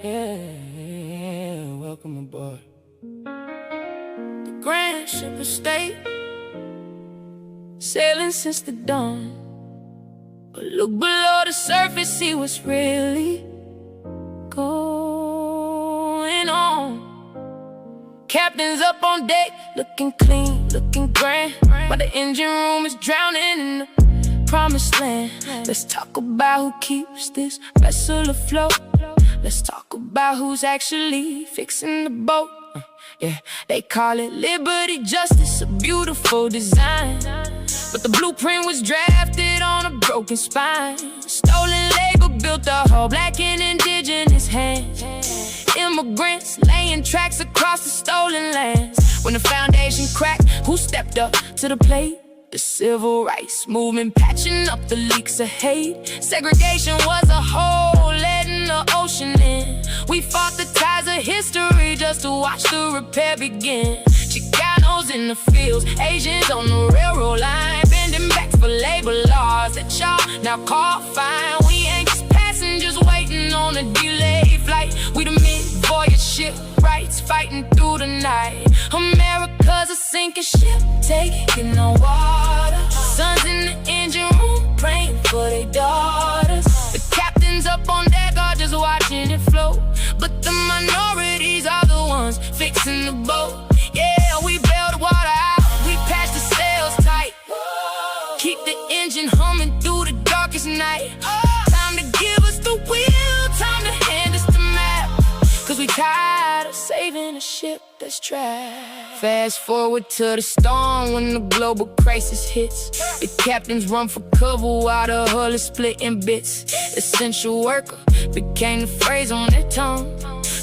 Yeah, welcome aboard the Grand Ship of State, sailing since the dawn. But look below the surface, see what's really going on. Captain's up on deck, looking clean, looking grand, while the engine room is drowning in the promised land. Let's talk about who keeps this vessel afloat. Let's talk about who's actually fixing the boat. Yeah, they call it liberty, justice, a beautiful design, but the blueprint was drafted on a broken spine. Stolen labor built a whole black and indigenous hands. Immigrants laying tracks across the stolen lands. When the foundation cracked, who stepped up to the plate? The civil rights movement, patching up the leaks of hate. Segregation was a hole letting the ocean in. We fought the tides of history just to watch the repair begin. Chicanos in the fields, Asians on the railroad line, bending backs for labor laws that y'all now call fine. We ain't just passengers waiting on a delayed flight. We the mid-voyage shipwrights fighting through the night. America's a sinking ship, taking no water. Sons in the engine room praying for their daughters. The captains up on deck are just watching it float, but the minorities are the ones fixing the boat. Yeah, we bailed the water out, we patched the sails tight, keep the engine humming through the darkest night. Time to give us the wheel, time to hand us the map, cause we tired of saving a ship that's trapped. Fast forward to the storm when the global crisis hits. The captains run for cover while the hull is split in bits. Essential worker became the phrase on their tongue,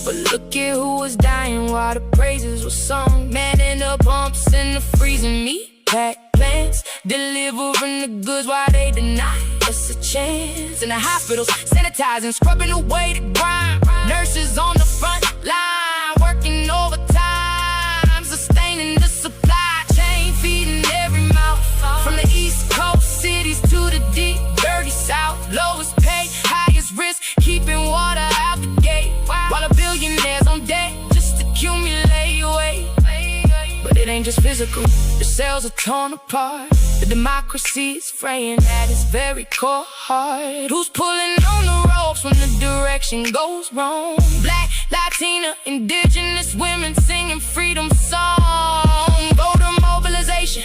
but look at who was dying while the praises were sung. Manning the pumps in the freezing meat pack plants, delivering the goods while they deny us a chance. In the hospitals, sanitizing, scrubbing away the grime. Nurses on the front line, working overtime, sustaining the supply chain, feeding every mouth. From the East Coast cities to the deep, dirty South, lowest pay, highest risk, keeping water out the gate, while the billionaires on deck just accumulate weight. But it ain't just physical, the cells are torn apart. The democracy is fraying at its very core heart. Who's pulling on the ropes when the direction goes wrong? Black, Latina, indigenous women singing freedom song. Voter mobilization,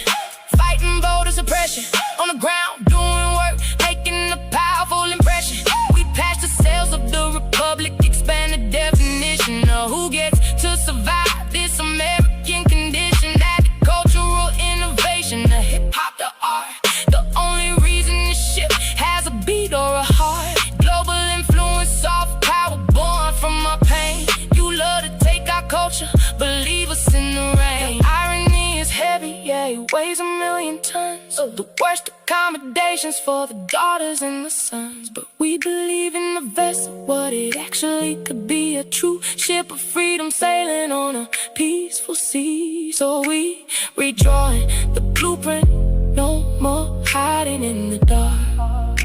fighting voter suppression. On the ground, doing work, making a powerful impression. We patch the sails of the republic, expand the definition of who gets to survive this American condition. Agricultural innovation, the hip-hop, the art, the only reason this ship has a beat or a heart. Global influence, soft power born from our pain. You love to take our culture, but leave us in the rain. The irony is heavy, yeah, it weighs 1,000,000 tons. The worst accommodations for the daughters and the sons. But we believe in the vessel, what it actually could be. A true ship of freedom sailing on a peaceful sea. So we redrawing the blueprint, no more hiding in the dark.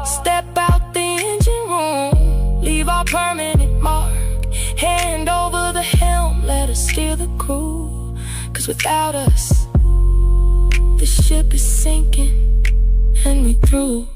Step out the engine room, leave our permanent mark. Hand over the helm, let us steer the crew. Cause without us, the ship is sinking and we through.